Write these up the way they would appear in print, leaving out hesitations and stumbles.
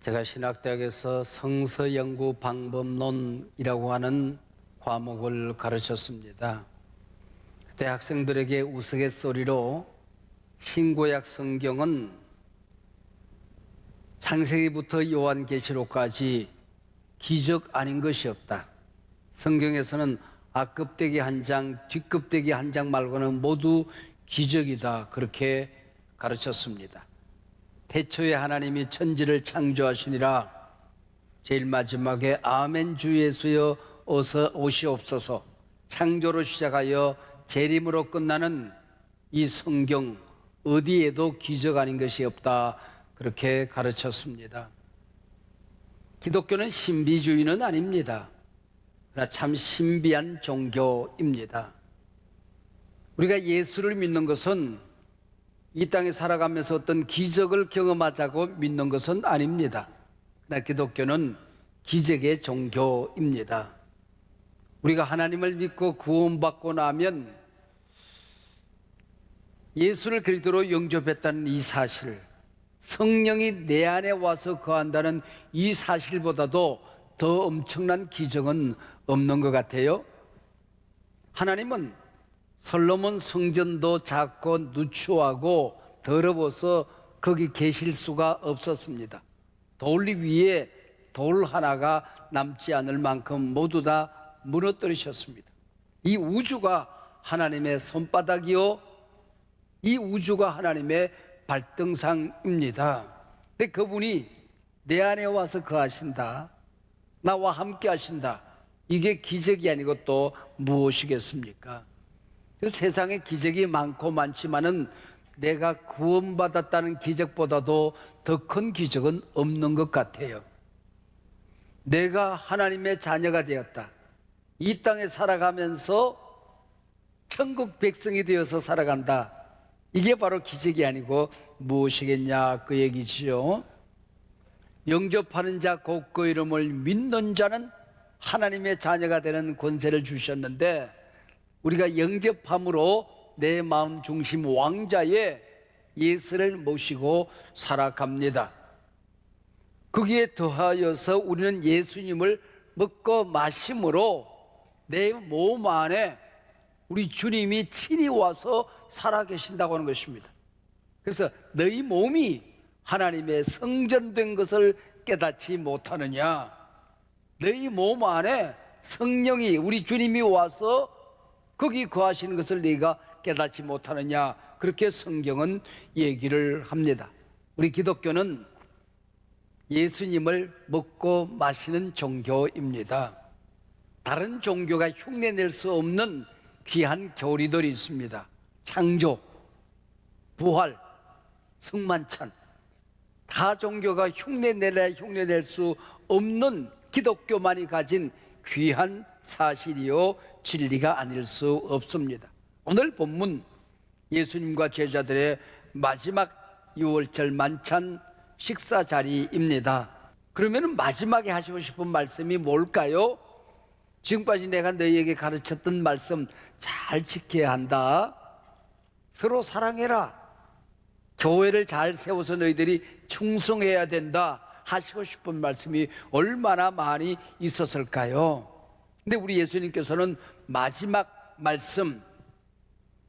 제가 신학대학에서 성서연구 방법론이라고 하는 과목을 가르쳤습니다. 그때 학생들에게 우스갯소리로 신구약 성경은 창세기부터 요한계시록까지 기적 아닌 것이 없다. 성경에서는 앞껍데기 한 장, 뒷껍데기 한 장 말고는 모두 기적이다. 그렇게 가르쳤습니다. 태초에 하나님이 천지를 창조하시니라 제일 마지막에 아멘 주 예수여 어서 오시옵소서 창조로 시작하여 재림으로 끝나는 이 성경 어디에도 기적 아닌 것이 없다. 그렇게 가르쳤습니다. 기독교는 신비주의는 아닙니다. 그러나 참 신비한 종교입니다. 우리가 예수를 믿는 것은 이 땅에 살아가면서 어떤 기적을 경험하자고 믿는 것은 아닙니다. 그러나 기독교는 기적의 종교입니다. 우리가 하나님을 믿고 구원받고 나면 예수를 그리스도로 영접했다는 이 사실, 성령이 내 안에 와서 거한다는 이 사실보다도 더 엄청난 기적은 없는 것 같아요. 하나님은 솔로몬 성전도 작고 누추하고 더러워서 거기 계실 수가 없었습니다. 돌 위에 돌 하나가 남지 않을 만큼 모두 다 무너뜨리셨습니다. 이 우주가 하나님의 손바닥이요, 이 우주가 하나님의 발등상입니다. 근데 그분이 내 안에 와서 거하신다, 나와 함께 하신다, 이게 기적이 아니고 또 무엇이겠습니까? 그래서 세상에 기적이 많고 많지만은 내가 구원받았다는 기적보다도 더 큰 기적은 없는 것 같아요. 내가 하나님의 자녀가 되었다, 이 땅에 살아가면서 천국 백성이 되어서 살아간다, 이게 바로 기적이 아니고 무엇이겠냐 그 얘기지요. 영접하는 자 곧 그 이름을 믿는 자는 하나님의 자녀가 되는 권세를 주셨는데 우리가 영접함으로 내 마음 중심 왕자의 예수를 모시고 살아갑니다. 거기에 더하여서 우리는 예수님을 먹고 마심으로 내 몸 안에 우리 주님이 친히 와서 살아계신다고 하는 것입니다. 그래서 너희 몸이 하나님의 성전된 것을 깨닫지 못하느냐, 너희 몸 안에 성령이 우리 주님이 와서 거기 거하시는 것을 네가 깨닫지 못하느냐, 그렇게 성경은 얘기를 합니다. 우리 기독교는 예수님을 먹고 마시는 종교입니다. 다른 종교가 흉내낼 수 없는 귀한 교리들이 있습니다. 창조, 부활, 승만찬, 다 종교가 흉내내려 흉내낼 수 없는 기독교만이 가진 귀한 사실이요 진리가 아닐 수 없습니다. 오늘 본문 예수님과 제자들의 마지막 6월절 만찬 식사 자리입니다. 그러면 마지막에 하시고 싶은 말씀이 뭘까요? 지금까지 내가 너희에게 가르쳤던 말씀 잘 지켜야 한다, 서로 사랑해라, 교회를 잘 세워서 너희들이 충성해야 된다 하시고 싶은 말씀이 얼마나 많이 있었을까요? 근데 우리 예수님께서는 마지막 말씀,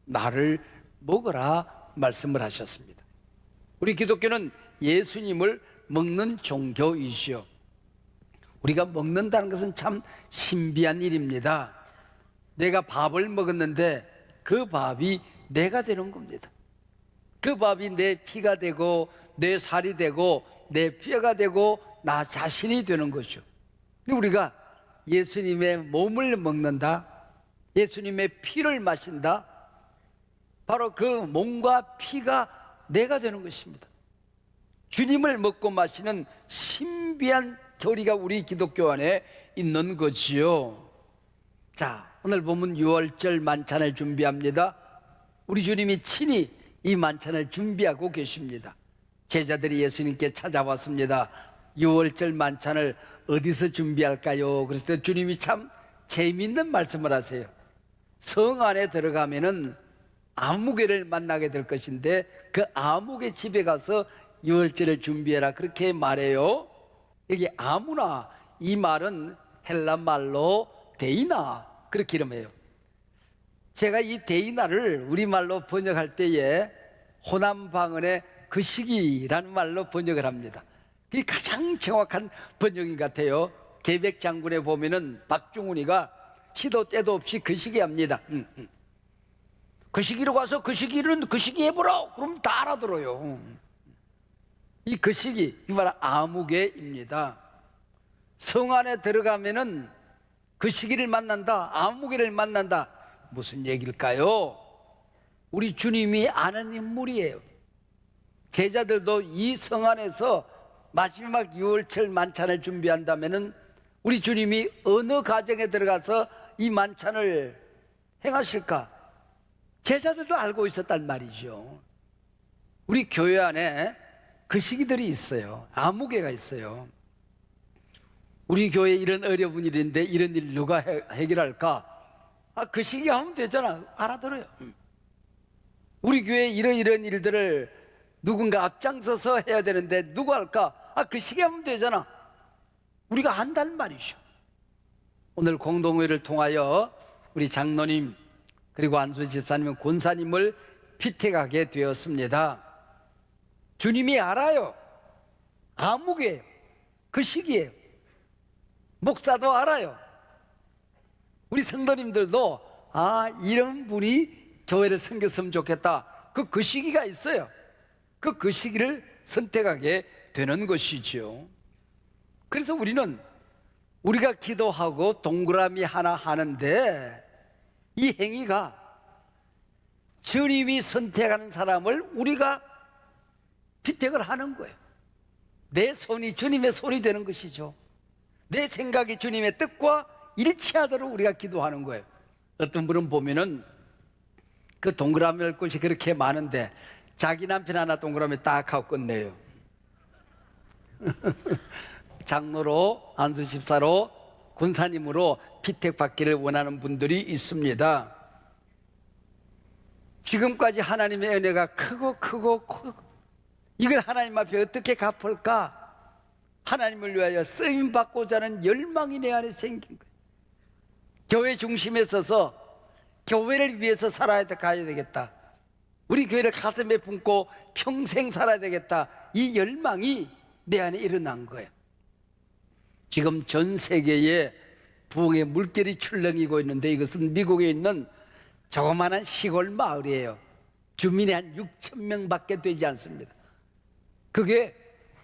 나를 먹으라 말씀을 하셨습니다. 우리 기독교는 예수님을 먹는 종교이시요, 우리가 먹는다는 것은 참 신비한 일입니다. 내가 밥을 먹었는데 그 밥이 내가 되는 겁니다. 그 밥이 내 피가 되고 내 살이 되고 내 뼈가 되고 나 자신이 되는 거죠. 근데 우리가 예수님의 몸을 먹는다, 예수님의 피를 마신다, 바로 그 몸과 피가 내가 되는 것입니다. 주님을 먹고 마시는 신비한 교리가 우리 기독교 안에 있는 거지요. 자, 오늘 보면 6월절 만찬을 준비합니다. 우리 주님이 친히 이 만찬을 준비하고 계십니다. 제자들이 예수님께 찾아왔습니다. 6월절 만찬을 어디서 준비할까요? 그랬을 때 주님이 참 재미있는 말씀을 하세요. 성 안에 들어가면은 아무개를 만나게 될 것인데 그 아무개 집에 가서 6월절을 준비해라, 그렇게 말해요. 여기 아무나 이 말은 헬라 말로 데이나 그렇게 이름해요. 제가 이 데이나를 우리말로 번역할 때에 호남방언의 그 시기라는 말로 번역을 합니다. 그게 가장 정확한 번역인 것 같아요. 계백장군에 보면은 박중훈이가 시도 때도 없이 그 시기 합니다. 그 시기로 가서 그 시기는 그 시기 해보라. 그럼 다 알아들어요. 이 그 시기, 이 바로 아무개입니다. 성 안에 들어가면은 그 시기를 만난다, 아무개를 만난다. 무슨 얘기일까요? 우리 주님이 아는 인물이에요. 제자들도 이 성 안에서 마지막 유월절 만찬을 준비한다면은 우리 주님이 어느 가정에 들어가서 이 만찬을 행하실까? 제자들도 알고 있었단 말이죠. 우리 교회 안에 그 시기들이 있어요. 아무개가 있어요. 우리 교회에 이런 어려운 일인데 이런 일 누가 해결할까? 그 시기 하면 되잖아. 알아들어요. 우리 교회에 이런 일들을 누군가 앞장서서 해야 되는데 누가 할까? 그 시기 하면 되잖아. 우리가 안단 말이죠. 오늘 공동회를 통하여 우리 장로님 그리고 안수 집사님, 권사님을 피택하게 되었습니다. 주님이 알아요. 아무개예요. 그 시기예요. 목사도 알아요. 우리 성도님들도 이런 분이 교회를 섬겼으면 좋겠다. 그 시기가 있어요. 그 시기를 선택하게 되는 것이죠. 그래서 우리가 기도하고 동그라미 하나 하는데 이 행위가 주님이 선택하는 사람을 우리가 피택을 하는 거예요. 내 손이 주님의 손이 되는 것이죠. 내 생각이 주님의 뜻과 일치하도록 우리가 기도하는 거예요. 어떤 분은 보면은 그 동그라미 할 곳이 그렇게 많은데 자기 남편 하나 동그라미 딱 하고 끝내요. 장로로, 안수집사로, 권사님으로 피택받기를 원하는 분들이 있습니다. 지금까지 하나님의 은혜가 크고 이걸 하나님 앞에 어떻게 갚을까? 하나님을 위하여 쓰임받고자 하는 열망이 내 안에 생긴 거예요. 교회 중심에 서서 교회를 위해서 가야 되겠다. 우리 교회를 가슴에 품고 평생 살아야 되겠다. 이 열망이 내 안에 일어난 거예요. 지금 전 세계에 부흥의 물결이 출렁이고 있는데 이것은 미국에 있는 조그마한 시골 마을이에요. 주민이 한 6천 명밖에 되지 않습니다. 그게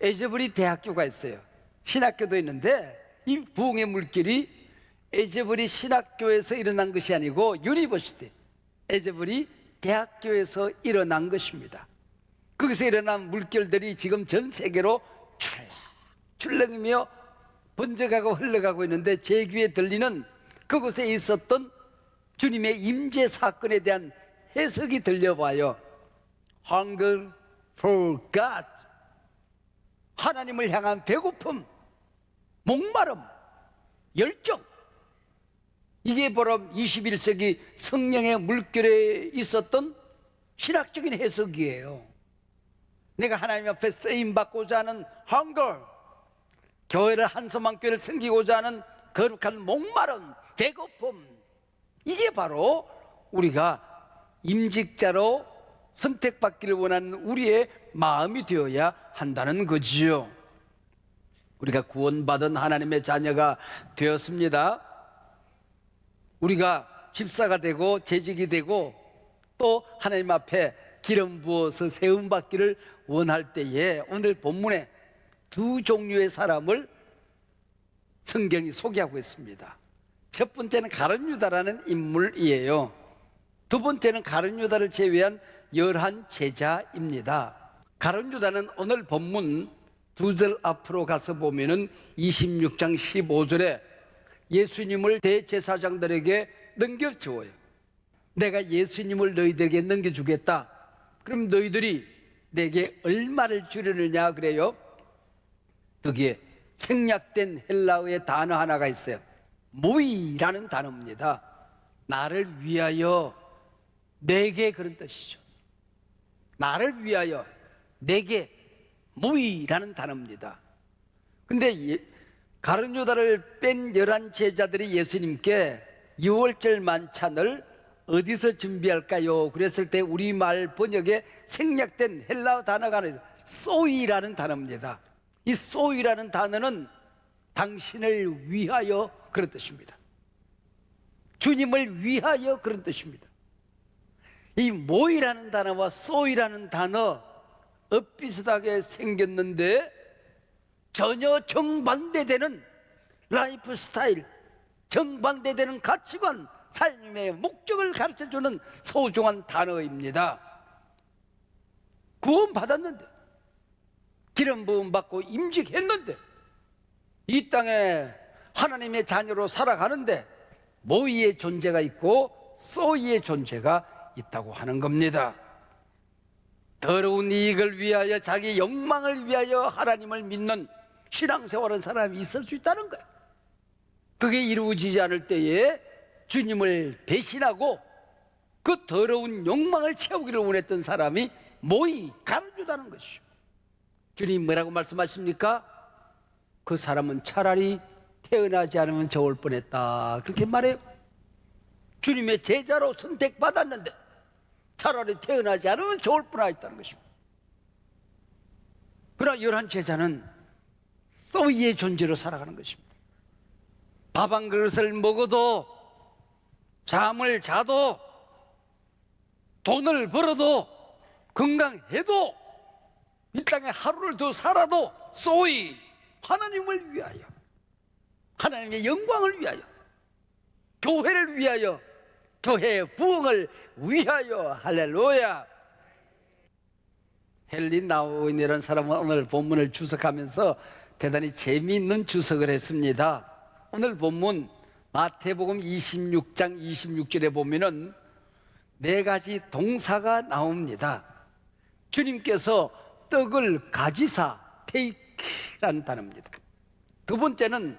에즈버리 대학교가 있어요. 신학교도 있는데 이 부흥의 물결이 에즈버리 신학교에서 일어난 것이 아니고 유니버시티 에즈버리 대학교에서 일어난 것입니다. 거기서 일어난 물결들이 지금 전 세계로 출렁이며 번져가고 흘러가고 있는데 제 귀에 들리는 그곳에 있었던 주님의 임재 사건에 대한 해석이 들려와요. Hunger for God, 하나님을 향한 배고픔, 목마름, 열정. 이게 바로 21세기 성령의 물결에 있었던 신학적인 해석이에요. 내가 하나님 앞에 쓰임받고자 하는 hunger, 교회를 한소만 교회를 섬기고자 하는 거룩한 목마름, 배고픔, 이게 바로 우리가 임직자로 선택받기를 원하는 우리의 마음이 되어야 한다는 거지요. 우리가 구원받은 하나님의 자녀가 되었습니다. 우리가 집사가 되고 재직이 되고 또 하나님 앞에 기름 부어서 세움받기를 원할 때에 오늘 본문에 두 종류의 사람을 성경이 소개하고 있습니다. 첫 번째는 가룟 유다라는 인물이에요. 두 번째는 가룟 유다를 제외한 11 제자입니다. 가룟 유다는 오늘 본문 두 절 앞으로 가서 보면은 26장 15절에 예수님을 대제사장들에게 넘겨주어요. 내가 예수님을 너희들에게 넘겨주겠다. 그럼 너희들이 내게 얼마를 주려느냐 그래요. 거기에 생략된 헬라어의 단어 하나가 있어요. 모이라는 단어입니다. 나를 위하여 내게, 그런 뜻이죠. 나를 위하여 내게, 모이라는 단어입니다. 근데 가룟 유다를 뺀 11 제자들이 예수님께 유월절 만찬을 어디서 준비할까요? 그랬을 때 우리말 번역에 생략된 헬라어 단어가 하나 있어요. 소이라는 단어입니다. 이 소이라는 단어는 당신을 위하여 그런 뜻입니다. 주님을 위하여 그런 뜻입니다. 이 모이라는 단어와 소이라는 단어 엇비슷하게 생겼는데 전혀 정반대되는 라이프 스타일, 정반대되는 가치관, 삶의 목적을 가르쳐주는 소중한 단어입니다. 구원 받았는데, 기름 부음 받고 임직했는데, 이 땅에 하나님의 자녀로 살아가는데 모이의 존재가 있고 소이의 존재가 있다고 하는 겁니다. 더러운 이익을 위하여, 자기 욕망을 위하여 하나님을 믿는 신앙생활은 사람이 있을 수 있다는 거예요. 그게 이루어지지 않을 때에 주님을 배신하고 그 더러운 욕망을 채우기를 원했던 사람이 모이 가르쳐주다는 것이죠. 주님 뭐라고 말씀하십니까? 그 사람은 차라리 태어나지 않으면 좋을 뻔했다, 그렇게 말해요. 주님의 제자로 선택받았는데 차라리 태어나지 않으면 좋을 뻔했다는 것입니다. 그러나 11 제자는 소이의 존재로 살아가는 것입니다. 밥 한 그릇을 먹어도, 잠을 자도, 돈을 벌어도, 건강해도, 이 땅에 하루를 더 살아도 소이, 하나님을 위하여, 하나님의 영광을 위하여, 교회를 위하여, 교회의 부흥을 위하여. 할렐루야. 헨리 나우인이라는 사람은 오늘 본문을 주석하면서 대단히 재미있는 주석을 했습니다. 오늘 본문 마태복음 26장 26절에 보면은 4가지 동사가 나옵니다. 주님께서 떡을 가지사, take라는 단어입니다. 두 번째는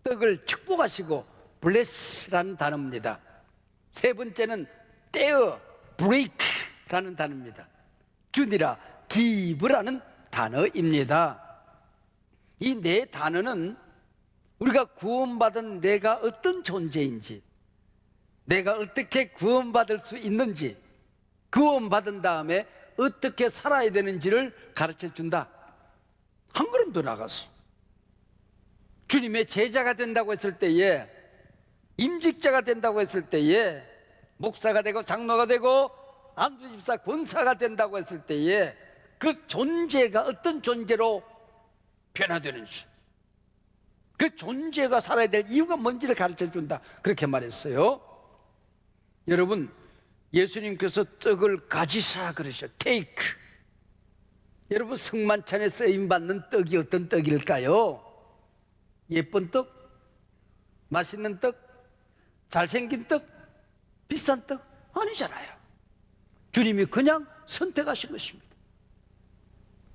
떡을 축복하시고 bless라는 단어입니다. 세 번째는 떼어, break라는 단어입니다. 주니라, give라는 단어입니다. 이 4 단어는 우리가 구원받은 내가 어떤 존재인지, 내가 어떻게 구원받을 수 있는지, 구원받은 다음에 어떻게 살아야 되는지를 가르쳐준다. 한 걸음 더 나가서 주님의 제자가 된다고 했을 때에, 임직자가 된다고 했을 때에, 목사가 되고 장로가 되고 안수집사 권사가 된다고 했을 때에 그 존재가 어떤 존재로 변화되는지, 그 존재가 살아야 될 이유가 뭔지를 가르쳐준다, 그렇게 말했어요. 여러분, 예수님께서 떡을 가지사 그러셔, take. 여러분, 성만찬에 쓰임받는 떡이 어떤 떡일까요? 예쁜 떡? 맛있는 떡? 잘생긴 떡? 비싼 떡? 아니잖아요. 주님이 그냥 선택하신 것입니다.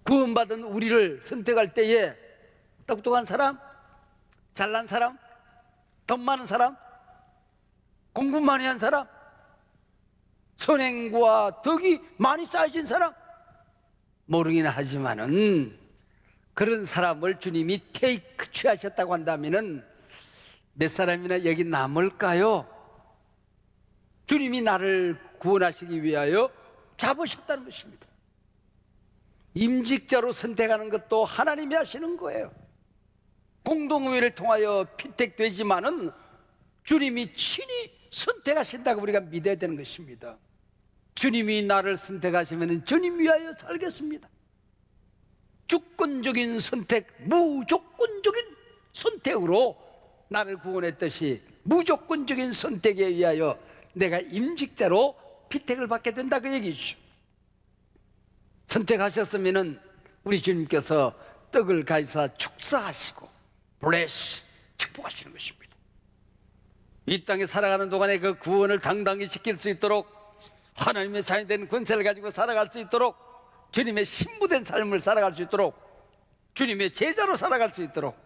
구원받은 우리를 선택할 때에 똑똑한 사람, 잘난 사람, 돈 많은 사람, 공부 많이 한 사람, 선행과 덕이 많이 쌓여진 사람, 모르긴 하지만은 그런 사람을 주님이 테이크 취하셨다고 한다면은 몇 사람이나 여기 남을까요? 주님이 나를 구원하시기 위하여 잡으셨다는 것입니다. 임직자로 선택하는 것도 하나님이 하시는 거예요. 공동의회를 통하여 피택되지만은 주님이 친히 선택하신다고 우리가 믿어야 되는 것입니다. 주님이 나를 선택하시면 주님 위하여 살겠습니다. 주권적인 선택, 무조건적인 선택으로 나를 구원했듯이 무조건적인 선택에 의하여 내가 임직자로 피택을 받게 된다, 그 얘기죠. 선택하셨으면 우리 주님께서 떡을 가지사 축사하시고 bless, 축복하시는 것입니다. 이 땅에 살아가는 동안에 그 구원을 당당히 지킬 수 있도록, 하나님의 자녀된 권세를 가지고 살아갈 수 있도록, 주님의 신부된 삶을 살아갈 수 있도록, 주님의 제자로 살아갈 수 있도록,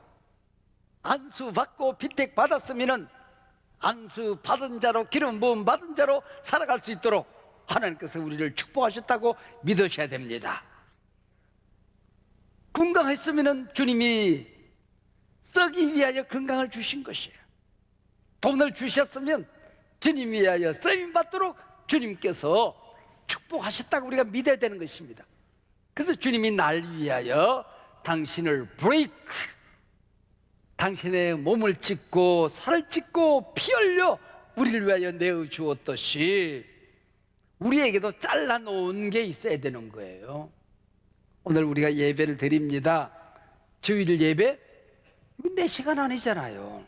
안수 받고 피택 받았으면 안수 받은 자로, 기름 부음 받은 자로 살아갈 수 있도록 하나님께서 우리를 축복하셨다고 믿으셔야 됩니다. 건강했으면 주님이 썩기 위하여 건강을 주신 것이에요. 돈을 주셨으면 주님 위하여 쓰임 받도록 주님께서 축복하셨다고 우리가 믿어야 되는 것입니다. 그래서 주님이 날 위하여 당신을 브레이크, 당신의 몸을 찢고 살을 찢고 피 흘려 우리를 위하여 내어 주었듯이 우리에게도 잘라놓은 게 있어야 되는 거예요. 오늘 우리가 예배를 드립니다. 주일 예배? 이건 내 시간 아니잖아요.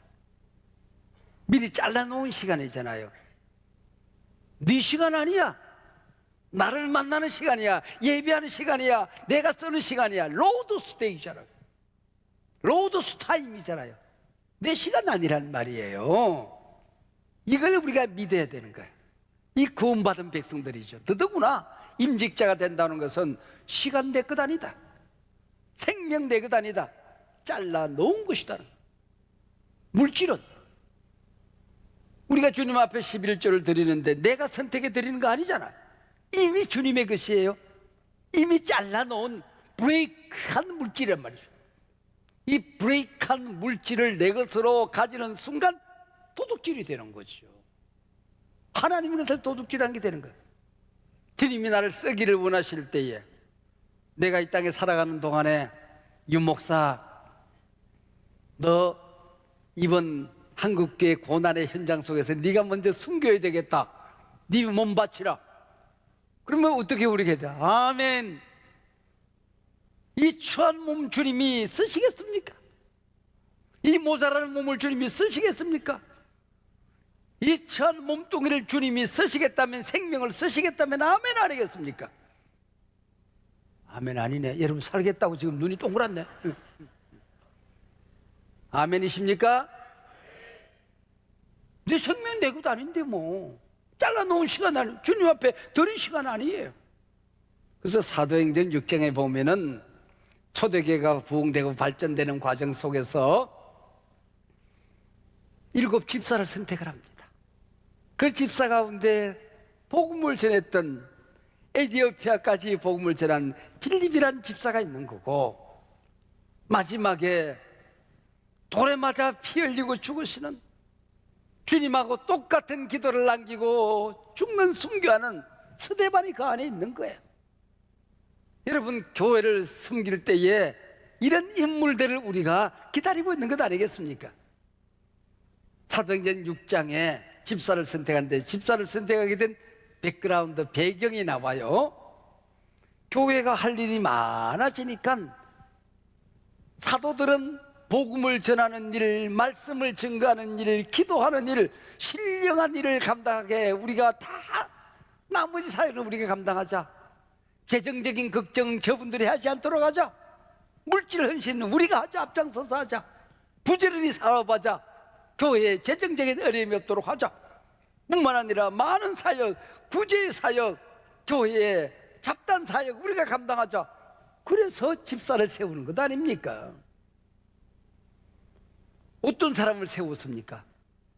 미리 잘라놓은 시간이잖아요. 네 시간 아니야. 나를 만나는 시간이야. 예배하는 시간이야. 내가 쓰는 시간이야. 로드스 데이잖아요. 로드스 타임이잖아요. 내 시간 아니란 말이에요. 이걸 우리가 믿어야 되는 거예요. 이 구원받은 백성들이죠. 더더구나 임직자가 된다는 것은 시간 내 것 아니다. 생명 내 것 아니다. 잘라놓은 것이다. 물질은 우리가 주님 앞에 11조를 드리는데 내가 선택해 드리는 거 아니잖아. 이미 주님의 것이에요. 이미 잘라놓은 브레이크한 물질이란 말이죠. 이 브레이크한 물질을 내 것으로 가지는 순간 도둑질이 되는 거죠. 하나님의 것을 도둑질한 게 되는 거예요. 주님이 나를 쓰기를 원하실 때에 내가 이 땅에 살아가는 동안에 윤 목사, 너 이번 한국교회 고난의 현장 속에서 네가 먼저 숨겨야 되겠다. 네 몸 바치라. 그러면 어떻게 우리가 돼? 아멘. 이 추한 몸 주님이 쓰시겠습니까? 이 모자라는 몸을 주님이 쓰시겠습니까? 이 추한 몸뚱이를 주님이 쓰시겠다면, 생명을 쓰시겠다면 아멘 아니겠습니까? 아멘 아니네. 여러분 살겠다고 지금 눈이 동그랗네. 아멘이십니까? 내 생명 내 것 아닌데 뭐 잘라놓은 시간 아니, 주님 앞에 드린 시간 아니에요. 그래서 사도행전 6장에 보면은 초대교회가 부흥되고 발전되는 과정 속에서 7 집사를 선택을 합니다. 그 집사 가운데 복음을 전했던, 에티오피아까지 복음을 전한 필립이라는 집사가 있는 거고, 마지막에 돌에 맞아 피 흘리고 죽으시는, 주님하고 똑같은 기도를 남기고 죽는 순교하는 스데반이 그 안에 있는 거예요. 여러분, 교회를 섬길 때에 이런 인물들을 우리가 기다리고 있는 것 아니겠습니까? 사도행전 6장에 집사를 선택하는데, 집사를 선택하게 된 백그라운드, 배경이 나와요. 교회가 할 일이 많아지니까 사도들은 복음을 전하는 일, 말씀을 증거하는 일, 기도하는 일, 신령한 일을 감당하게, 우리가 다 나머지 사역을 우리가 감당하자. 재정적인 걱정 저분들이 하지 않도록 하자. 물질 헌신은 우리가 하자. 앞장서서 하자. 부지런히 사업하자. 교회에 재정적인 어려움이 없도록 하자. 뿐만 아니라 많은 사역, 구제 사역, 교회에 잡단 사역 우리가 감당하자. 그래서 집사를 세우는 것 아닙니까? 어떤 사람을 세웠습니까?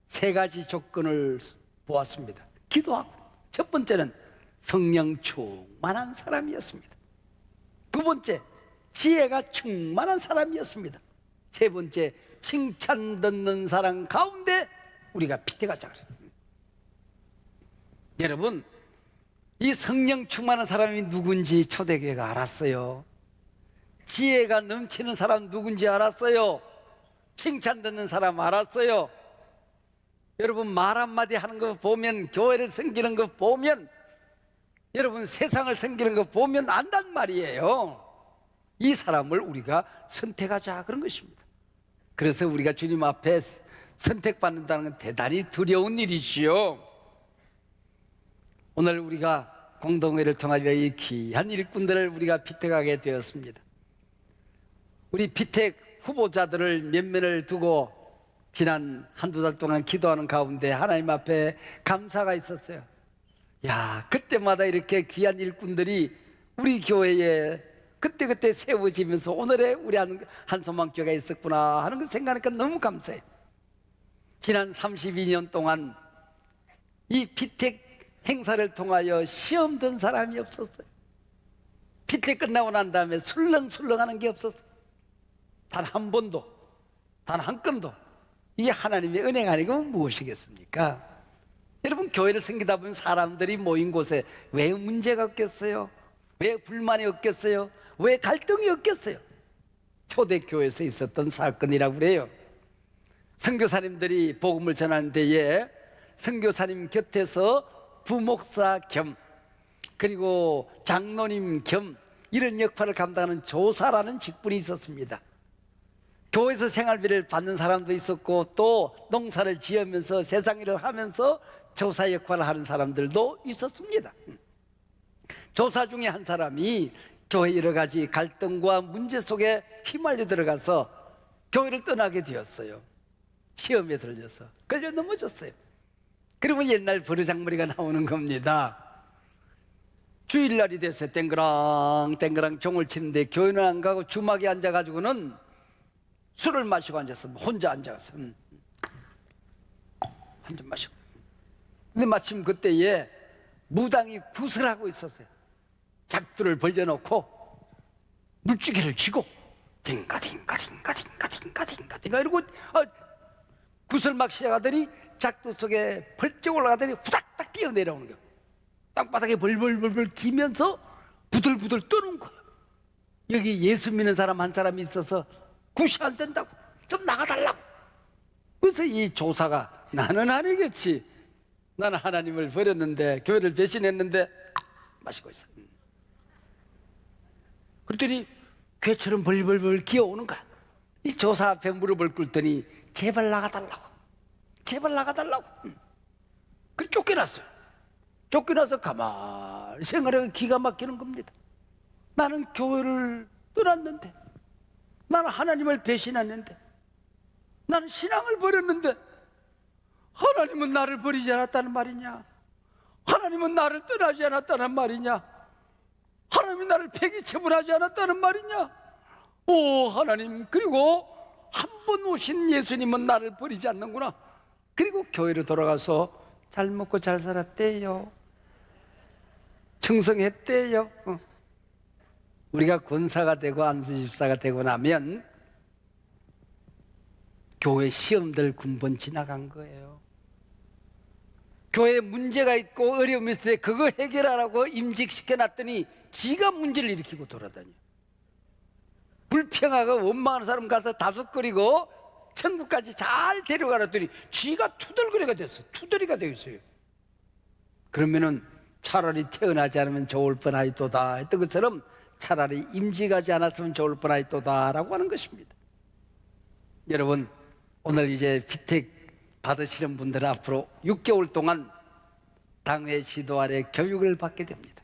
3가지 조건을 보았습니다. 기도하고, 첫 번째는 성령 충만한 사람이었습니다. 2번째, 지혜가 충만한 사람이었습니다. 3번째, 칭찬 듣는 사람 가운데 우리가 피태가자 그래요. 여러분, 이 성령 충만한 사람이 누군지 초대교회가 알았어요. 지혜가 넘치는 사람 누군지 알았어요. 칭찬 듣는 사람 알았어요. 여러분, 말 한마디 하는 거 보면, 교회를 섬기는 거 보면, 여러분 세상을 섬기는 거 보면 안단 말이에요. 이 사람을 우리가 선택하자 그런 것입니다. 그래서 우리가 주님 앞에 선택받는다는 건 대단히 두려운 일이지요. 오늘 우리가 공동회를 통하여 이 귀한 일꾼들을 우리가 피택하게 되었습니다. 우리 피택 후보자들을 몇몇을 두고 지난 1-2달 동안 기도하는 가운데 하나님 앞에 감사가 있었어요. 야, 그때마다 이렇게 귀한 일꾼들이 우리 교회에 그때그때 세워지면서 오늘의 우리 한소망교회가 있었구나 하는 걸 생각하니까 너무 감사해요. 지난 32년 동안 이 피택 행사를 통하여 시험 든 사람이 없었어요. 피택 끝나고 난 다음에 술렁술렁하는 게 없었어요. 단 한 번도. 단 한 건도. 이게 하나님의 은혜가 아니고 무엇이겠습니까? 여러분, 교회를 섬기다 보면 사람들이 모인 곳에 왜 문제가 없겠어요? 왜 불만이 없겠어요? 왜 갈등이 없겠어요? 초대교회에서 있었던 사건이라고 그래요. 선교사님들이 복음을 전하는 데에 선교사님 곁에서 부목사 겸 그리고 장로님 겸 이런 역할을 감당하는 조사라는 직분이 있었습니다. 교회에서 생활비를 받는 사람도 있었고 또 농사를 지으면서 세상 일을 하면서 조사 역할을 하는 사람들도 있었습니다. 조사 중에 한 사람이 교회 여러 가지 갈등과 문제 속에 휘말려 들어가서 교회를 떠나게 되었어요. 시험에 들려서 걸려 넘어졌어요. 그러면 옛날 버르장머리가 나오는 겁니다. 주일날이 됐어요. 땡그랑 땡그랑 종을 치는데 교회는 안 가고 주막에 앉아가지고는 술을 마시고 앉았어. 혼자 앉아서 한 잔 마시고. 근데 마침 그때에 무당이 구슬하고 있었어요. 작두를 벌려놓고 물주개를 쥐고 딩가 딩가 딩가 딩가 딩가 딩가 딩가 이러고 구슬 막 시작하더니 작두 속에 벌쩍 올라가더니 후닥닥 뛰어내려오는 거예요. 땅바닥에 벌벌벌벌 기면서 부들부들 떠는 거예요. 여기 예수 믿는 사람 한 사람이 있어서 굿이 안 된다고 좀 나가달라고. 그래서 이 조사가 나는 아니겠지. 나는 하나님을 버렸는데 교회를 배신했는데 마시고 있어. 그랬더니 괴처럼 벌벌벌 기어오는 거야. 이 조사 앞에 무릎을 꿇더니 제발 나가달라고, 제발 나가달라고. 그래 쫓겨났어요. 쫓겨나서 가만히 생활하기 기가 막히는 겁니다. 나는 교회를 떠났는데, 나는 하나님을 배신했는데, 나는 신앙을 버렸는데 하나님은 나를 버리지 않았다는 말이냐? 하나님은 나를 떠나지 않았다는 말이냐? 하나님이 나를 폐기처분하지 않았다는 말이냐? 오 하나님, 그리고 한 번 오신 예수님은 나를 버리지 않는구나. 그리고 교회로 돌아가서 잘 먹고 잘 살았대요. 충성했대요. 우리가 권사가 되고 안수집사가 되고 나면 교회 시험들 군번 지나간 거예요. 교회에 문제가 있고 어려움이 있을 때 그거 해결하라고 임직시켜 놨더니 지가 문제를 일으키고 돌아다녀. 불평하고 원망하는 사람 가서 다섯거리고 천국까지 잘 데려가놨더니 지가 투덜거리가 됐어. 투덜이가 되어 있어요. 그러면은 차라리 태어나지 않으면 좋을 뻔하였도다 했던 것처럼 차라리 임직하지 않았으면 좋을 뻔하였도다 라고 하는 것입니다. 여러분, 오늘 이제 피택 받으시는 분들은 앞으로 6개월 동안 당회 지도 아래 교육을 받게 됩니다.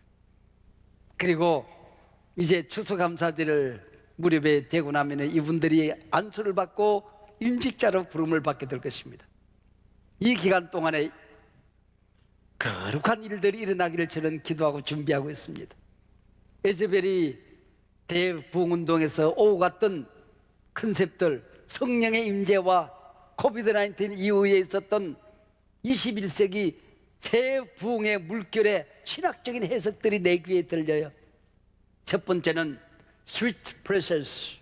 그리고 이제 추수감사절을 무렵에 되고 나면 이분들이 안수를 받고 임직자로 부름을 받게 될 것입니다. 이 기간 동안에 거룩한 일들이 일어나기를 저는 기도하고 준비하고 있습니다. 에즈벨이 대부흥운동에서 오고 갔던 컨셉들, 성령의 임재와 코비드-19 이후에 있었던 21세기 새 부흥의 물결에 신학적인 해석들이 내 귀에 들려요. 첫 번째는 sweet presence,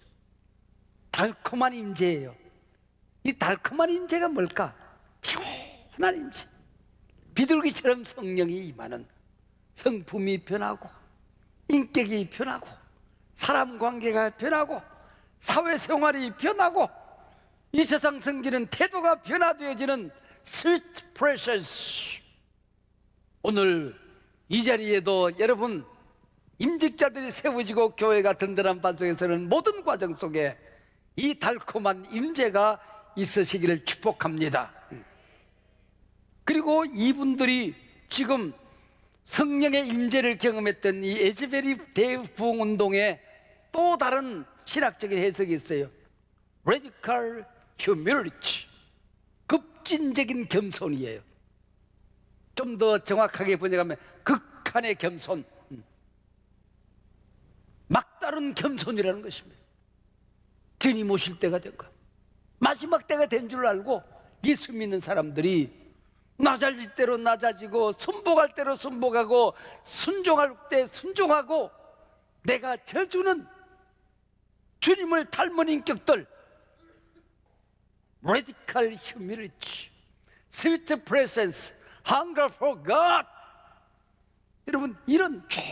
달콤한 임재예요. 이 달콤한 임재가 뭘까? 평온한 임재, 비둘기처럼 성령이 임하는, 성품이 변하고 인격이 변하고 사람 관계가 변하고 사회생활이 변하고 이 세상 섬기는 태도가 변화되어지는 sweet presence. 오늘 이 자리에도 여러분 임직자들이 세워지고 교회가 든든한 반석에서는 모든 과정 속에 이 달콤한 임재가 있으시기를 축복합니다. 그리고 이분들이 지금 성령의 임재를 경험했던 이 에즈베리 대부흥운동에 또 다른 신학적인 해석이 있어요. Radical humility, 급진적인 겸손이에요. 좀 더 정확하게 번역하면 극한의 겸손, 막다른 겸손이라는 것입니다. 주님 오실 때가 된 거야. 마지막 때가 된 줄 알고 예수 믿는 사람들이 낮아질 대로 낮아지고 순복할 대로 순복하고 순종할 때 순종하고 내가 저주는 주님을 닮은 인격들, radical humility, sweet presence, hunger for God. 여러분, 이런 좋은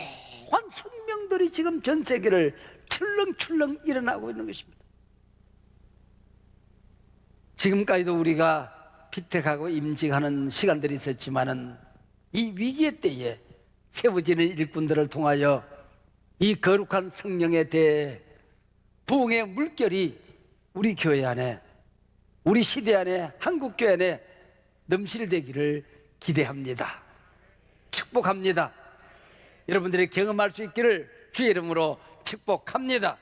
혁명들이 지금 전 세계를 출렁출렁 일어나고 있는 것입니다. 지금까지도 우리가 피택하고 임직하는 시간들이 있었지만은 이 위기의 때에 세워지는 일꾼들을 통하여 이 거룩한 성령에 대해 부흥의 물결이 우리 교회 안에, 우리 시대 안에, 한국교회 안에 넘실되기를 기대합니다. 축복합니다. 여러분들이 경험할 수 있기를 주의 이름으로 축복합니다.